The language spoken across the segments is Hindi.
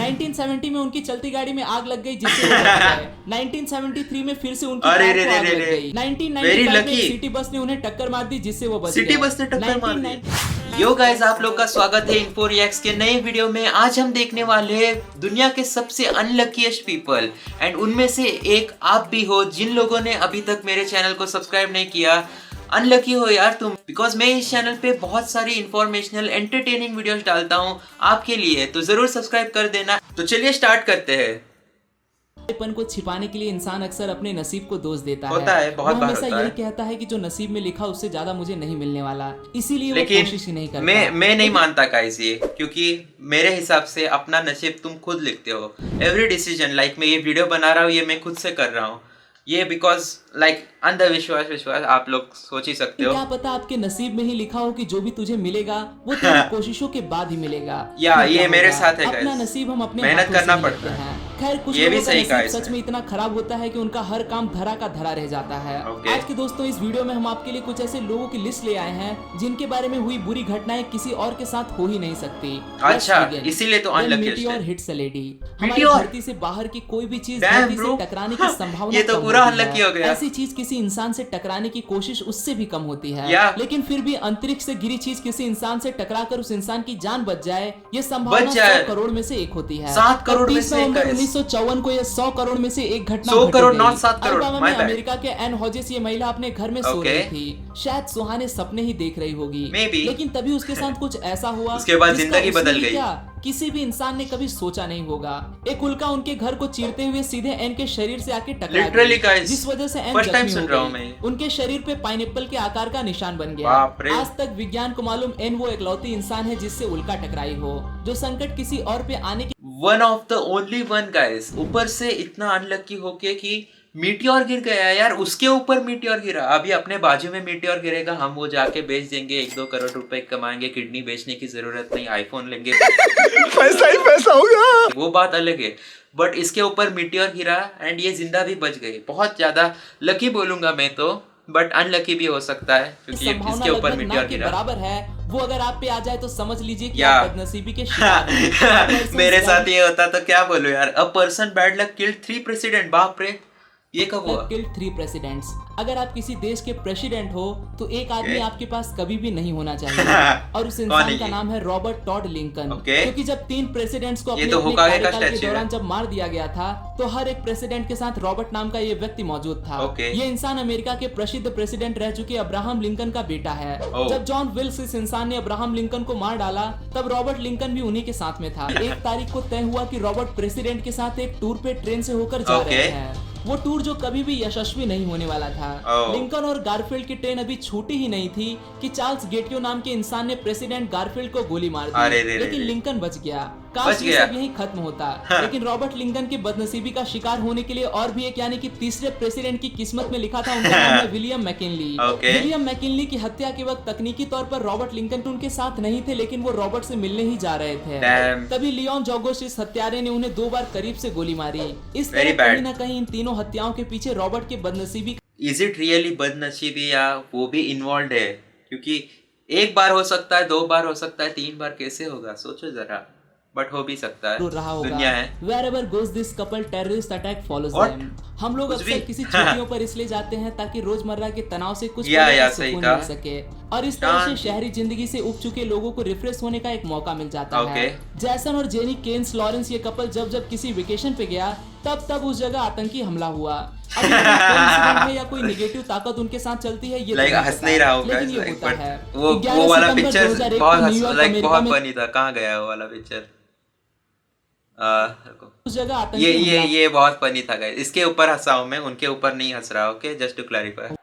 1970 में उनकी चलती गाड़ी में आग लग गई जिससे वो बच गए। 1973 में फिर से उनकी कार को आग लग गई। 1995 में सिटी बस ने उन्हें टक्कर मार दी जिससे वो बच गए। सिटी बस ने टक्कर मार दी। यो गाइस, आप लोग का स्वागत है इन्फो रिएक्ट्स के नए वीडियो में। आज हम देखने वाले हैं दुनिया के सबसे अनलकीएस्ट पीपल, एंड उनमें से एक आप भी हो जिन लोगों ने अभी तक मेरे चैनल को सब्सक्राइब नहीं किया। अनलकी हो यार तुम, बिकॉज मैं इस चैनल पे बहुत सारी इंफॉर्मेशनल एंटरटेनिंग वीडियोस डालता हूँ आपके लिए, तो जरूर सब्सक्राइब कर देना। तो चलिए स्टार्ट करते हैं। पन को छिपाने के लिए इंसान अक्सर अपने नसीब को दोष देता होता है, बहुत वो बार हमेशा होता है। यही कहता है कि जो नसीब में लिखा उससे ज्यादा मुझे नहीं मिलने वाला, इसीलिए वो कोशिश ही नहीं करता। मैं नहीं मानता गाइस ये, क्योंकि मेरे हिसाब से अपना नसीब तुम खुद लिखते हो। एवरी डिसीजन, लाइक मैं ये वीडियो बना रहा हूँ ये मैं खुद से कर रहा हूँ, ये बिकॉज लाइक अंधविश्वास आप लोग सोच ही सकते हो। क्या पता आपके नसीब में ही लिखा हो कि जो भी तुझे मिलेगा वो तेरी कोशिशों के बाद ही मिलेगा। या ये मेरे साथ है अपना गाइस, नसीब हम अपने मेहनत करना पड़ता है। खैर कुछ ये भी लोगों का सही नसीब कहा सच में इतना खराब होता है कि उनका हर काम धरा का धरा रह जाता है। आज के दोस्तों इस वीडियो में हम आपके लिए कुछ ऐसे लोगों की लिस्ट ले आए हैं जिनके बारे में हुई बुरी घटनाएं किसी और के साथ हो ही नहीं सकती। अच्छा, इसीलिए तो अनलकी और हिट्स लेडी। हमारी धरती से बाहर की कोई भी चीज धरती से टकराने की संभावना ये तो पूरा अनलकी हो गया। ऐसी चीज किसी इंसान से टकराने की कोशिश उससे भी कम होती है, लेकिन फिर भी अंतरिक्ष से गिरी चीज किसी इंसान से टकराकर उस इंसान की जान बच जाए, ये संभावना 100 करोड़ में से एक होती है। 7 करोड़ में से 1954 को यह 100 करोड़ में से एक घटना 100 करोड़ नॉट 7 करोड़। में अमेरिका के एन हॉजेस ये महिला अपने घर में सो रही थी, शायद सुहाने सपने ही देख रही होगी, लेकिन तभी उसके साथ कुछ ऐसा हुआ उसके बाद जिंदगी बदल गई। किसी भी इंसान ने कभी सोचा नहीं होगा। एक उल्का उनके घर को चीरते हुए सीधे एन के शरीर से आके टकरा गई, जिस वजह से एन जख्मी हो गई। उनके शरीर पे पाइनएप्पल के आकार का निशान बन गया। आज तक विज्ञान को मालूम एन वो इकलौती इंसान है जिससे उल्का टकराई हो, जो संकट किसी और पे आने की one of the only one guys. ऊपर से इतना अनलकी होके कि मीटियोर गिर गया यार, उसके ऊपर मीटियोर गिरा। अभी अपने बाजू में मीटियोर गिरेगा, हम वो जाके बेच देंगे, 1-2 करोड़ रुपए कमाएंगे, किडनी बेचने की जरूरत नहीं, आईफोन लेंगे पैसा ही पैसा होगा, वो बात अलग है। बट इसके ऊपर मीटियोर गिरा एंड ये जिंदा भी बच गई। बहुत ज्यादा लकी बोलूंगा मैं तो, बट अनलकी भी हो सकता है क्योंकि इसके ऊपर मीटियोर गिरा। बराबर है, वो अगर आप पे आ जाए तो समझ लीजिए कि आप बदनसीबी के शिकार। मेरे साथ ये होता तो क्या बोलूं यार। A person bad luck killed 3 president. बाप रे, ये कब हुआ? Killed 3 presidents. अगर आप किसी देश के प्रेसिडेंट हो तो एक आदमी आपके पास कभी भी नहीं होना चाहिए, और उस इंसान का नाम है रॉबर्ट टॉड लिंकन। क्योंकि जब 3 प्रेसिडेंट्स को अपने कार्यकाल के दौरान जब मार दिया गया था तो हर एक प्रेसिडेंट के साथ रॉबर्ट नाम का ये व्यक्ति मौजूद था। ये इंसान अमेरिका के प्रसिद्ध प्रेसिडेंट रह चुके अब्राहम लिंकन का बेटा है। जब जॉन विल्स इस इंसान ने अब्राहम लिंकन को मार डाला तब रॉबर्ट लिंकन भी उन्हीं के साथ में था। 1 तारीख को तय हुआ कि रॉबर्ट प्रेसिडेंट के साथ एक टूर पे ट्रेन से होकर जा रहे हैं। वो टूर जो कभी भी यशस्वी नहीं होने वाला था। लिंकन और गारफील्ड की ट्रेन अभी छूटी ही नहीं थी कि चार्ल्स गेटियो नाम के इंसान ने प्रेसिडेंट गारफील्ड को गोली मार दी, लेकिन लिंकन बच गया। काश ये सब यही खत्म होता। लेकिन रॉबर्ट लिंकन के बदनसीबी का शिकार होने के लिए और भी एक यानी कि तीसरे प्रेसिडेंट की किस्मत में लिखा था, उनका नाम है विलियम मैकिनली। विलियम मैकिनली की हत्या के वक्त तकनीकी तौर पर रॉबर्ट लिंकन उनके साथ नहीं थे, लेकिन वो रॉबर्ट से मिलने ही जा रहे थे। तभी लियोन जोगोस इस हत्यारे ने उन्हें 2 बार करीब से गोली मारी। इस तरह कहीं न कहीं इन तीनों हत्याओं के पीछे रॉबर्ट के बदनसीबी। इज इट रियली बदनसीबी या वो भी इन्वॉल्व है? क्योंकि 1 बार हो सकता है, 2 बार हो सकता है, 3 बार कैसे होगा सोचो जरा, बट हो भी सकता है। दुनिया है। Wherever goes this couple, terrorist attack follows them. हम लोग अक्सर किसी छुट्टियों पर इसलिए जाते हैं ताकि रोजमर्रा के तनाव से कुछ सुकून मिल सके, और इस तरह से शहरी जिंदगी से उब चुके लोगों को रिफ्रेश होने का एक मौका मिल जाता है। जैसन और जेनी केन्स लॉरेंस ये कपल जब किसी वेकेशन पे गया तब उस जगह आतंकी हमला हुआ। अब या कोई नेगेटिव ताकत उनके साथ चलती है ये हंस नहीं रहा होगा, लेकिन ये होता है। वो वाला पिक्चर बहुत फनी था। कहाँ गया वो वाला पिक्चर? उस जगह ये बहुत फनी था गाइस। इसके ऊपर हंसा हूं मैं, उनके ऊपर नहीं हंस रहा। Okay, just to clarify.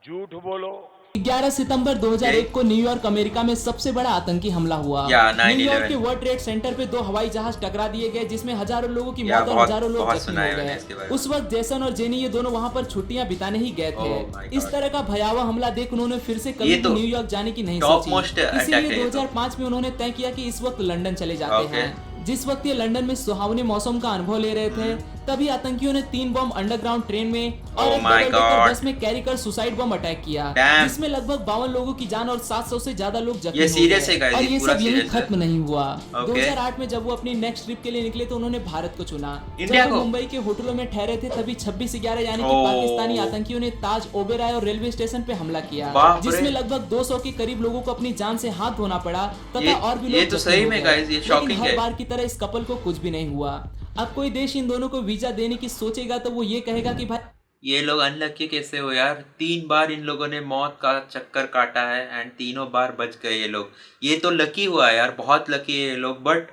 झूठ बोलो। 11 सितंबर 2001 को न्यूयॉर्क अमेरिका में सबसे बड़ा आतंकी हमला हुआ। न्यूयॉर्क के वर्ल्ड ट्रेड सेंटर पे 2 हवाई जहाज टकरा दिए गए, जिसमें हजारों लोगों की मौत और हजारों लोग जख्मी हो गए। उस वक्त जैसन और जेनी ये दोनों वहां पर छुट्टियां बिताने ही गए थे। इस तरह का भयावह हमला देख उन्होंने फिर से कभी न्यूयॉर्क जाने की नहीं सोची। इसीलिए 2005 में उन्होंने तय किया कि इस वक्त लंदन चले जाते हैं। जिस वक्त ये लंदन में सुहावने मौसम का अनुभव ले रहे थे तभी आतंकियों ने 3 बम अंडरग्राउंड ट्रेन में और Oh एक my डबल डेकर God. बस में कैरी कर सुसाइड बम अटैक किया, Damn. जिसमें लगभग 52 लोगों की जान और 700 से ज्यादा लोग जख्मी ये हो serious है गए। guys, और ये ये पूरा सब यही serious है। खत्म नहीं हुआ। Okay. 2008 में जब वो अपनी नेक्स्ट ट्रिप के लिए निकले तो उन्होंने भारत को चुना। इंडिया जब वो को? मुंबई के होटलों में ठहरे थे तभी 26/11 यानी कि Oh. पाकिस्तानी आतंकियों ने ताज ओबेरॉय और रेलवे स्टेशन पे हमला किया, बाप रे। जिसमें लगभग 200 के करीब लोगों को अपनी जान से हाथ धोना पड़ा तथा और भी लोग ये तो जख्मी सही हो में गए। guys, ये लेकिन shocking हर है। बार की तरह इस कपल को कुछ भी नहीं हुआ। अब कोई देश इन दोनों को वीजा देने की सोचेगा तो वो ये कहेगा कि भाई ये लोग अनलकी कैसे हो यार, 3 बार इन लोगों ने मौत का चक्कर काटा है एंड तीनों बार बच गए ये लोग। ये तो लकी हुआ यार, बहुत लकी है ये लोग। बट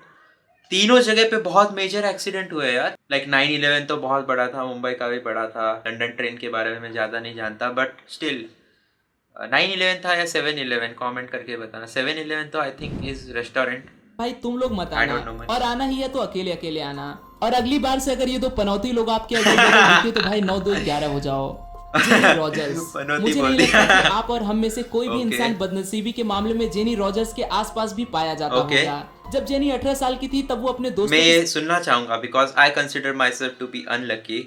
तीनों जगह पे बहुत मेजर एक्सीडेंट हुए यार। लाइक 9/11 तो बहुत बड़ा था, मुंबई का भी बड़ा था। लंदन ट्रेन के बारे में मैं ज़्यादा नहीं जानता, बट स्टिल 9/11 था या 7/11, कमेंट करके बताना। 7/11 तो आई थिंक इज रेस्टोरेंट। भाई तुम लोग मत I don't आना, know much. और आना ही है तो अकेले अकेले आना। और अगली बार से अगर ये दो पनौती लोग आपके अगले दिखे तो भाई 9 2 11 हो जाओ। जेनी रॉजर्स, पनौती मुझे बोल नहीं दिया। लगता कि आप और हम में से कोई भी Okay. इंसान बदनसीबी के मामले में जेनी रॉजर्स के आसपास भी पाया जाता Okay. होगा। जब जेनी 18 साल की थी तब वो अपने दोस्तों मैं के ये सुनना चाहूंगा because I consider myself to be unlucky.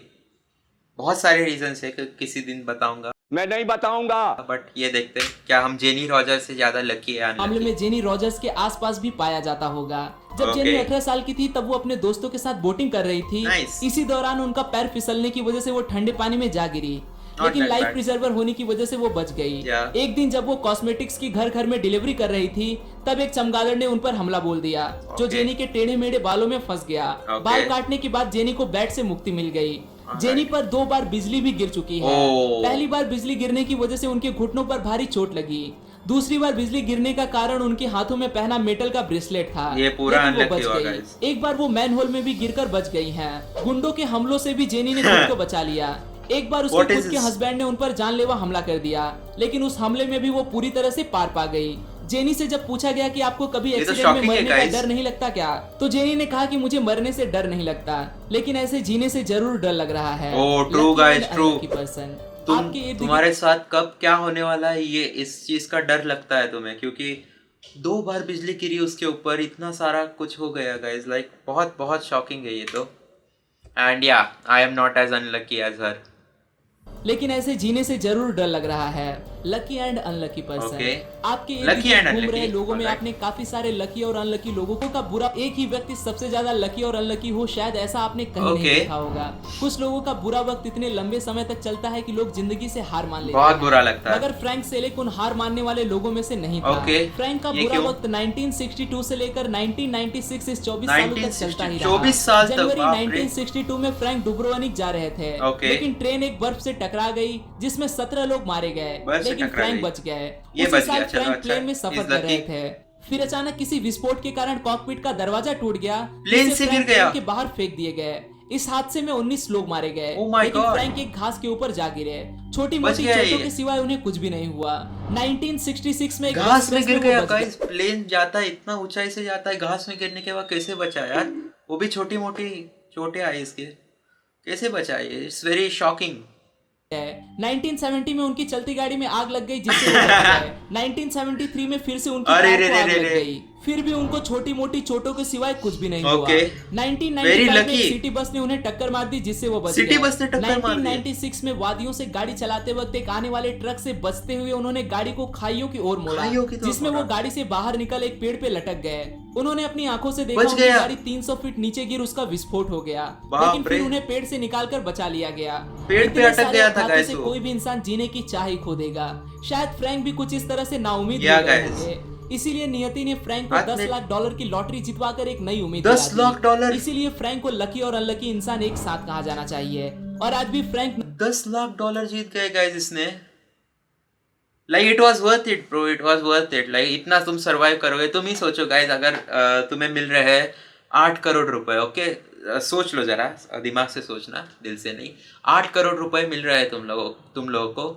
बहुत सारे रीजन है कि किसी दिन बताऊंगा, मैं नहीं बताऊंगा। बट ये देखते हैं क्या हम जेनी रॉजर से ज्यादा लकी है मामले unlucky? में जेनी रॉजर्स के आसपास भी पाया जाता होगा। जब Okay. जेनी 18 साल की थी तब वो अपने दोस्तों के साथ बोटिंग कर रही थी। Nice. इसी दौरान उनका पैर फिसलने की वजह से वो ठंडे पानी में जा गिरी, लेकिन that लाइफ bad. प्रिजर्वर होने की वजह से वो बच गई। Yeah. एक दिन जब वो कॉस्मेटिक्स की घर घर में डिलीवरी कर रही थी तब एक चमगादड़ ने उन पर हमला बोल दिया, जो Okay. जेनी के टेढ़े मेढ़े बालों में फंस गया। Okay. बाल काटने के बाद जेनी को बैट से मुक्ति मिल गई। Alright. जेनी पर 2 बार बिजली भी गिर चुकी है। Oh. पहली बार बिजली गिरने की वजह से उनके घुटनों पर भारी चोट लगी। दूसरी बार बिजली गिरने का कारण उनके हाथों में पहना मेटल का ब्रेसलेट था। ये पूरा लेकिन वो unlucky बच हुआ, गई। guys. एक बार वो मैनहोल में भी गिरकर बच गई हैं। गुंडों के हमलों से भी जेनी ने खुद को बचा लिया। एक बार उसके What is खुद के this? हस्बैंड ने उन पर जानलेवा हमला कर दिया, लेकिन उस हमले में भी वो पूरी तरह से पार पा गई। जेनी से जब पूछा गया कि आपको कभी ये तो एक्सीडेंट में shocking है, मरने का guys. डर नहीं लगता क्या, तो जेनी ने कहा कि मुझे मरने से डर नहीं लगता, लेकिन ऐसे जीने से जरूर डर लग रहा है। Oh, true, Lucky guys, and true. unlucky person. तुम आपके इर्द गिर्द तुम्हारे साथ कब क्या होने वाला है ये इस चीज का डर लगता है तुम्हें, क्योंकि 2 बार बिजली गिरी उसके ऊपर, इतना सारा कुछ हो गया गाइस। लाइक बहुत बहुत शॉकिंग है ये तो। एंड या I am not as unlucky as her. लेकिन ऐसे जीने से जरूर डर लग रहा है। Lucky and unlucky person. Okay. आपके इर्द Lucky गिर्द and घूम रहे unlucky. लोगों में Alright. आपने काफी सारे लकी और अनलकी लोगों को का बुरा, एक ही व्यक्ति सबसे ज्यादा लकी और अनलकी हो, शायद ऐसा आपने कहीं नहीं Okay. देखा होगा। कुछ लोगों का बुरा वक्त इतने लंबे समय तक चलता है कि लोग जिंदगी से हार मान लेते बहुत हैं। बुरा लगता है। मगर फ्रैंक सेलेक उन हार मानने वाले लोगों में से नहीं था। Okay. फ्रैंक का ये बुरा क्यों? वक्त 1962 से लेकर 1996 इस 24 सालों तक चलता ही 24 साल रहा। तक, जनवरी बाप रे। 1962 में फ्रैंक डुब्रोनिक जा रहे थे, Okay. लेकिन ट्रेन एक बर्फ से टकरा गई जिसमें 17 लोग मारे गए, बर्फ से लेकिन टकरा फ्रैंक गई। बच गए। ये उसी बच साल गया, चलो फ्रैंक अच्छा। प्लेन में सफर He's कर रहे lucky. थे। फिर अचानक किसी विस्फोट के कारण कॉकपिट का दरवाजा टूट गया, प्लेन जिससे से गिर फ्रैंक गया। प्लेन के बाहर फेंक दिए गए। इस हादसे में 19 लोग मारे गए, Oh my लेकिन God. फ्रैंक एक घास के ऊपर जा गिरे। छोटी बच मोटी गया चोटों ये। के सिवाय उन्हें कुछ भी नहीं हुआ। 1966 में एक घास में एक्सप्रेस गिर वो गया बच गए। गाइस। प्लेन जाता है इतना ऊंचाई से जाता है, घास में गिरने के बाद कैसे बचा यार? वो भी छोटी मोटी चोटें आई इसके, कैसे बचा ये? It's very shocking. 1970 में उनकी चलती गाड़ी में आग लग गई, जिससे वो बच गए। 1973 में फिर से उनकी अरे कार रे को रे आग रे लग रे। गई, फिर भी उनको छोटी मोटी चोटों के सिवाय कुछ भी नहीं हुआ। Okay. 1995 में lucky. एक सिटी बस ने उन्हें टक्कर मार दी, जिससे वो बच गए। सिटी बस ने टक्कर मार दी। 1996 में वादियों से गाड़ी चलाते वक्त एक आने वाले ट्रक से बचते हुए उन्होंने गाड़ी को खाइयों की ओर मोड़ा, खाइयों की तरफ जिसमें वो मोड़ा। गाड़ी से बाहर निकल एक पेड़ पे लटक गए। उन्होंने अपनी आंखों से देखा बच उनकी गया। गाड़ी 300 फीट नीचे गिर उसका विस्फोट हो गया, बाप लेकिन फिर रे। उन्हें पेड़ से निकालकर बचा लिया गया। पेड़ पे इतने अटक सारे गया था अपघातों guys से वो। कोई भी इंसान जीने की चाह ही खो देगा। शायद फ्रैंक भी कुछ इस तरह से नाउम्मीद Yeah, हो गए guys. होंगे। इसीलिए नियति ने फ्रैंक को बाद 10 में- लाख डॉलर की लॉटरी जितवाकर एक नई उम्मीद 10 दिला दी। लाख डॉलर? इसीलिए फ्रैंक को लकी और अनलकी इंसान एक साथ कहा जाना चाहिए। और आज भी फ्रैंक 10 लाख डॉलर जीत गए गाइस इसने। Like it was worth it bro, it was worth it. Like इतना तुम सरवाइव करोगे। तुम ही सोचो गाइस, अगर तुम्हें मिल रहे हैं 8 करोड़ रुपए, ओके सोच लो जरा, दिमाग से सोचना, दिल से नहीं। 8 करोड़ रुपए मिल रहे हैं तुम लोगों को,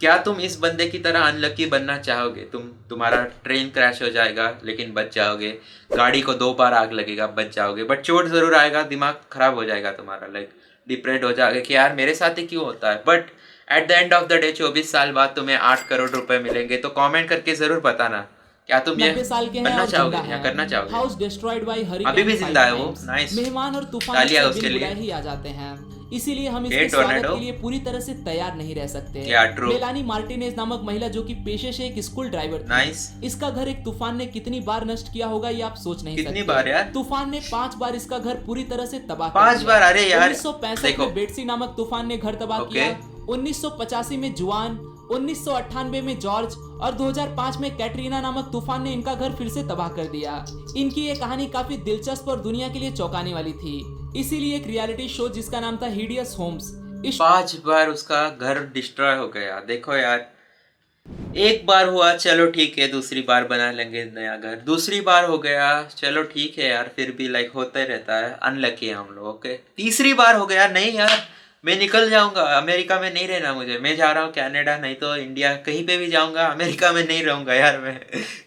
क्या तुम इस बंदे की तरह अनलकी बनना चाहोगे? तुम्हारा ट्रेन क्रैश हो जाएगा लेकिन बच जाओगे, गाड़ी को 2 बार आग लगेगा बच जाओगे, बट चोट जरूर आएगा, दिमाग खराब हो जाएगा तुम्हारा, लाइक डिप्रेड हो जाओगे कि यार मेरे साथ ही क्यों होता है। But at the end of the day 24 साल बाद तुम्हें 8 करोड़ रुपए मिलेंगे। तो कमेंट करके जरूर बताना क्या तुम ये 90 साल के हैं बनना और चाहोगे जिंदा या हैं। करना चाहोगे? House destroyed by hurricane. अभी भी जिंदा है वो, नाइस। मेहमान और तूफान तालियां से उसके बिन लिए। बुलाए ही आ जाते हैं, इसीलिए हम ये इसके स्वागत टोर्नेडो? के लिए पूरी तरह से तैयार नहीं रह सकते। क्या ट्रू? मेलानी मार्टिनेज नामक महिला जो कि पेशे से एक स्कूल ड्राइवर थी, नाइस। इसका घर एक तूफान ने कितनी बार नष्ट किया होगा ये आप सोच नहीं सकते। कितनी बार यार? तूफान ने 5 बार इसका घर पूरी तरह से तबाह कर 5 दिया। बार? अरे यार 1965 देखो, में बेटसी नामक तूफान ने घर तबाह ओके। किया, 1985 में जुआन, 1998 में जॉर्ज और 2005 में कैटरीना नामक तूफान ने इनका घर फिर से तबाह कर दिया। इनकी ये कहानी काफी दिलचस्प और दुनिया के लिए चौंकाने वाली थी, इसीलिए एक रियलिटी शो जिसका नाम था हिडियस होम्स। 5 बार उसका घर डिस्ट्रॉय हो गया। देखो यार, एक बार हुआ चलो ठीक है, दूसरी बार बना लेंगे नया घर, दूसरी बार हो गया चलो ठीक है यार, फिर भी लाइक होता ही रहता है, अनलकी है हम लोग। ओके, तीसरी बार हो गया, नहीं यार मैं निकल जाऊंगा, अमेरिका में नहीं रहना मुझे, मैं जा रहा हूँ कनाडा, नहीं तो इंडिया, कहीं पे भी जाऊंगा, अमेरिका में नहीं रहूंगा यार मैं।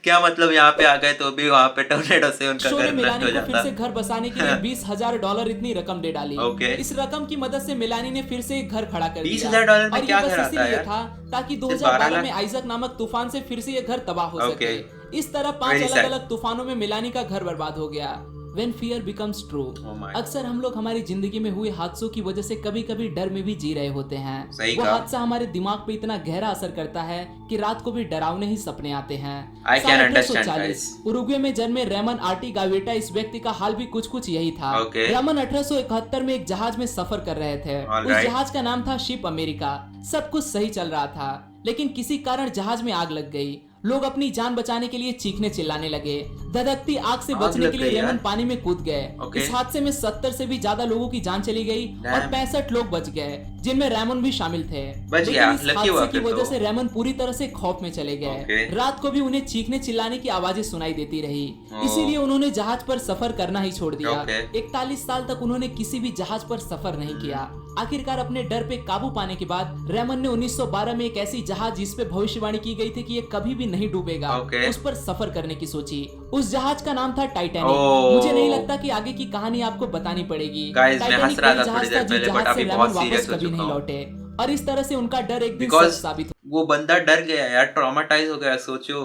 क्या मतलब यहाँ पे आ गए तो भी वहाँ पे टोर्नेडो से उनका शो घर ने नष्ट मेलानी हो को फिर जाता। से घर बसाने के लिए $20,000 इतनी रकम दे डाली। ओके। इस रकम की मदद से मेलानी ने फिर से एक घर खड़ा कर दिया। $20,000 में और ये क्या बस घर आता है इसीलिए यार? था ताकि सिर्फ 2012 12 में आइजक नामक तूफान से फिर से ये घर तबाह हो ओके। सके। इस तरह 5 Very sad. अलग-अलग तूफानों में मेलानी का घर बर्बाद हो गया। When fear becomes true, Oh my अक्सर हम लोग हमारी जिंदगी में हुए हादसों की वजह से कभी-कभी डर में भी जी रहे होते हैं। सही वो कहा। हादसा हमारे दिमाग पे इतना गहरा असर करता है कि रात को भी डरावने ही सपने आते हैं। I can साल understand, 1840, guys. उरुग्वे में जन्मे रेमन आर्टी गावेटा इस व्यक्ति का हाल भी कुछ यही था। Okay. रेमन 1871 में एक जहाज में सफर कर रहे थे। All उस right. जहाज का नाम था शिप अमेरिका। सब कुछ सही चल रहा था, लेकिन किसी कारण जहाज में आग लग गई। लोग अपनी जान बचाने के लिए चीखने चिल्लाने लगे। धधकती आग से आग बचने लग के लिए गई यार। रेमन पानी में कूद गए। Okay. इस हादसे में 70 से भी ज्यादा लोगों की जान चली गई और Damn. 65 लोग बच गए, जिनमें रेमन भी शामिल थे। बच लेकिन गया, इस lucky हुआ हादसे की फिर तो। वजह से रेमन पूरी तरह से खौफ में चले गए। Okay. रात को भी उन्हें चीखने चिल्लाने की आवाजें सुनाई देती रही, Oh. इसीलिए उन्होंने जहाज पर सफर करना ही छोड़ दिया। Okay. 41 साल तक उन्होंने किसी भी जहाज पर सफर नहीं किया। आखिरकार अपने डर पे काबू पाने के बाद रेमन ने 1912 में एक ऐसी जहाज जिस पे भविष्यवाणी की गई थी कि ये कभी भी नहीं डूबेगा, Okay. उस पर सफर करने की सोची। उस जहाज का नाम था टाइटैनिक। Oh. मुझे नहीं लगता कि आगे की कहानी आपको बतानी पड़ेगी। Guys, मैं टाइटैनिक हंस रहा वही था जहाज थोड़ी देर जो पहले, जहाज but से अभी रेमन बहुत वापस serious हो कभी चुका नहीं हूँ। लौटे, और इस तरह से उनका डर एक दिन Because सच साबित हो। वो बंदा डर गया यार, ट्रॉमाटाइज हो गया। सोचो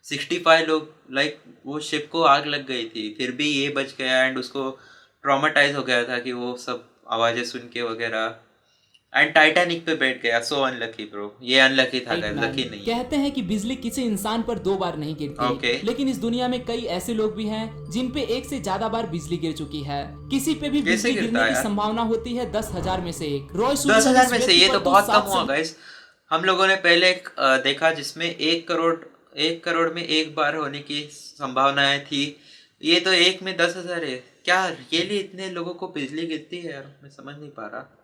65 लोग, लाइक वो शिप को आग लग गई थी, फिर भी ये बच गया एंड उसको ट्रॉमाटाइज हो गया था कि वो सब आवाजें सुन के वगैरह, एंड टाइटैनिक पे बैठ गया। सो अनलकी ब्रो, ये अनलकी था गाइस, लकी नहीं। कहते हैं कि बिजली किसी इंसान पर 2 बार नहीं गिरती, Okay. लेकिन इस दुनिया में कई ऐसे लोग भी हैं जिन पे 1 से ज्यादा बार बिजली गिर चुकी है। किसी पे भी कैसे बिजली गिरता गिरने है की यार? संभावना होती है 10,000 में से 1। 10,000 में से, ये तो बहुत कम हुआ गाइस। हम लोगों ने पहले एक देखा जिसमें 1 करोड़ में 1 बार होने की संभावनाएं थी। ये तो 1 में 10,000 है। क्या रियली इतने लोगों को बिजली गिरती है यार? मैं समझ नहीं पा रहा।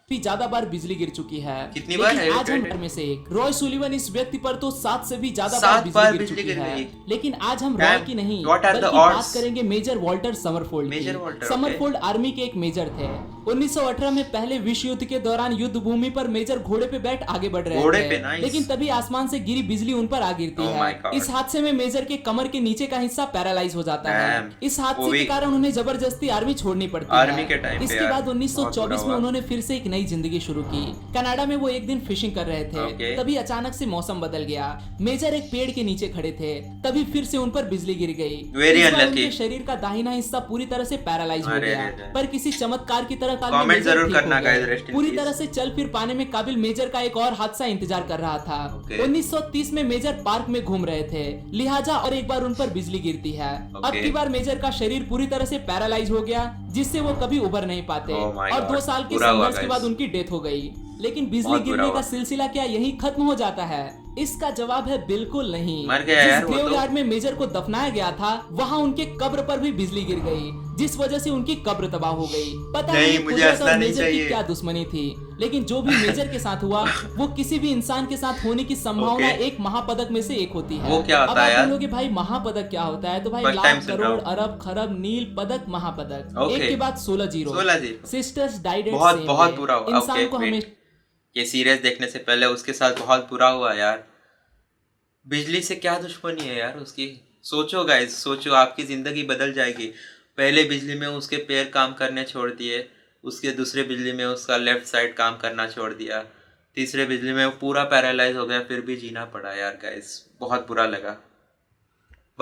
भी ज्यादा बार बिजली गिर चुकी है। कितनी बार लेकिन है? आज हम में से 1 रॉय सुलिवन इस व्यक्ति पर तो 7 से भी ज्यादा 7 बार बिजली गिर चुकी है। गई। लेकिन आज हम Damn. रॉय की नहीं What are the बल्कि बात odds? करेंगे मेजर वॉल्टर समरफोल्ड मेजर की। वॉल्टर, समरफोल्ड आर्मी के एक मेजर थे। 1918 में पहले विश्व युद्ध के दौरान युद्ध भूमि पर मेजर घोड़े पे बैठ आगे बढ़ रहे घोड़े थे, पे, nice. लेकिन तभी आसमान से गिरी बिजली उन पर आ गिरती Oh my है। God. इस हादसे में मेजर के कमर के नीचे का हिस्सा पैरालाइज हो जाता है। Damn. इस वो हादसे भी के कारण उन्हें जबरदस्ती आर्मी छोड़नी पड़ती आर्मी के टाइम है। पे इसके यार, बाद बहुत 1924 बुरा में हुआ। उन्होंने फिर से एक नई जिंदगी शुरू की। कनाडा में वो एक दिन फिशिंग कर रहे थे, Okay. तभी अचानक से मौसम बदल गया। मेजर एक पेड़ के नीचे खड़े थे, तभी फिर से उन पर बिजली गिर गई। Very इस बार unlucky. उनके शरीर का दाहिना हिस्सा पूरी तरह से पैरालाइज हो अरे गया, रे रे। पर किसी चमत्कार की तरह काल में Comment मेजर जरूर ठीक हो करना गए। guys, rest in पूरी peace. तरह से चल फिर पाने में काबिल मेजर का एक और हादसा इंतजार कर रहा था। Okay. 1930 में मेजर पार्क में घूम रहे थे, लिहाजा और एक बार उन पर बिजली गिरती है। अब Okay. की बार मेजर का शरीर पूरी तरह से पैरालाइज हो गया, जिससे वो कभी उभर नहीं पाते, Oh my और God. 2 साल के बुरा हुआ संघर्ष के guys. बाद उनकी डेथ हो गई। लेकिन बिजली बहुत बुरा गिरने का हुआ। सिलसिला क्या यहीं खत्म हो जाता है? इसका जवाब है बिल्कुल नहीं। मर गया यार जिस वो तो। ग्रेवयार्ड में मेजर को दफनाया गया था, वहाँ उनके कब्र पर भी बिजली गिर गई, जिस वजह से उनकी कब्र तबाह हो गई। पता नहीं, नहीं मुझे कुदरत हंसना और नहीं मेजर की चाहिए। क्या दुश्मनी थी, लेकिन जो भी मेजर के साथ हुआ वो किसी भी इंसान के साथ होने की संभावना Okay. एक महापदक में से एक होती है। वो क्या होता अब है आप यार? बोलोगे भाई महापदक क्या होता है, तो भाई First time लाख सुन रहा करोड़ हूँ। अरब खरब नील पदक महापदक, Okay. एक के बाद 16 zero. 16 zero. Sisters died eight बहुत सेम बहुत डे। बुरा हुआ। इंसान को Okay, हमें wait. ये सीरीज देखने से पहले उसके साथ बहुत बुरा हुआ यार। बिजली से क्या दुश्मनी है यार उसकी? सोचो गाइस, सोचो, आपकी जिंदगी बदल जाएगी। पहले बिजली में उसके पैर काम करने छोड़ दिए, उसके दूसरे बिजली में उसका लेफ्ट साइड काम करना छोड़ दिया, तीसरे बिजली में वो पूरा पैरालाइज हो गया, फिर भी जीना पड़ा यार गाइस। बहुत बुरा लगा।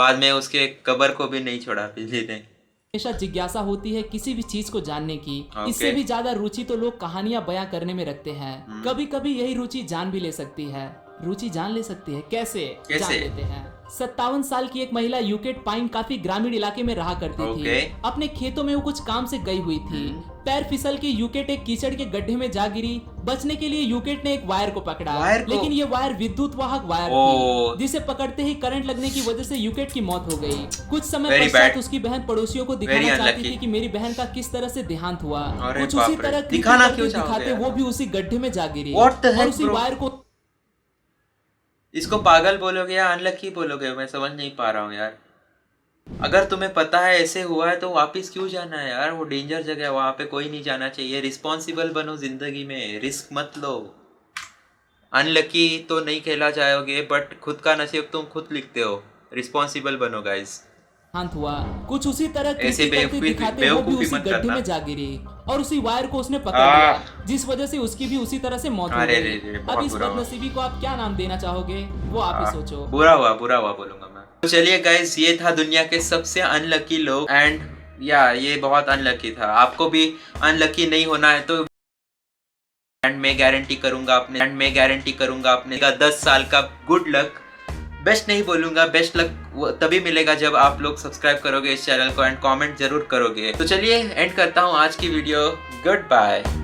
बाद में उसके कब्र को भी नहीं छोड़ा बिजली ने। हमेशा जिज्ञासा होती है किसी भी चीज को जानने की। इससे भी ज्यादा रुचि तो लोग कहानियां बयां करने में रखते हैं। कभी कभी यही रुचि जान भी ले सकती है। रुचि जान ले सकती है कैसे? जान लेते हैं। 57 साल की एक महिला यूकेट पाइन काफी ग्रामीण इलाके में रहा करती थी। अपने खेतों में वो कुछ काम से गई हुई थी। पैर फिसल के यूकेट एक कीचड़ के गड्ढे में जा गिरी। बचने के लिए यूकेट ने एक वायर को पकड़ा, लेकिन ये वायर विद्युत वाहक वायर थी, जिसे पकड़ते ही करंट लगने की वजह से यूकेट की मौत हो गई। कुछ समय पश्चात उसकी बहन पड़ोसियों को दिखाना चाहती थी कि मेरी बहन का किस तरह से देहांत हुआ। कुछ उसी तरह दिखाते वो भी उसी गड्ढे में जा गिरी और उसी वायर को। इसको पागल बोलोगे या अनलकी बोलोगे, मैं समझ नहीं पा रहा हूँ यार। अगर तुम्हें पता है ऐसे हुआ है तो वापस क्यों जाना है यार? वो डेंजर जगह है, वहां पे कोई नहीं जाना चाहिए। रिस्पॉन्सिबल बनो जिंदगी में, रिस्क मत लो। अनलकी तो नहीं खेला जाओगे, बट खुद का नसीब तुम खुद लिखते हो। रिस्पॉन्सिबल बनो गाइस। हुआ कुछ उसी तरह दिखाते वो भी उसी गड्ढे में जा गिरी और उसी वायर को उसने पकड़ लिया, जिस वजह से उसकी भी उसी तरह से मौत हो गई। अब इस बदनसीबी को आप क्या नाम देना चाहोगे, वो आप ही सोचो। बुरा हुआ बोलूंगा मैं। तो चलिए गाइस, ये था दुनिया के सबसे अनलकी लोग। एंड या ये बहुत अनलकी था। आपको भी अनलकी नहीं होना है तो मैं गारंटी करूंगा अपने 10 साल का गुड लक। बेस्ट नहीं बोलूंगा, बेस्ट लक तभी मिलेगा जब आप लोग सब्सक्राइब करोगे इस चैनल को एंड कमेंट जरूर करोगे। तो चलिए एंड करता हूँ आज की वीडियो। Good bye.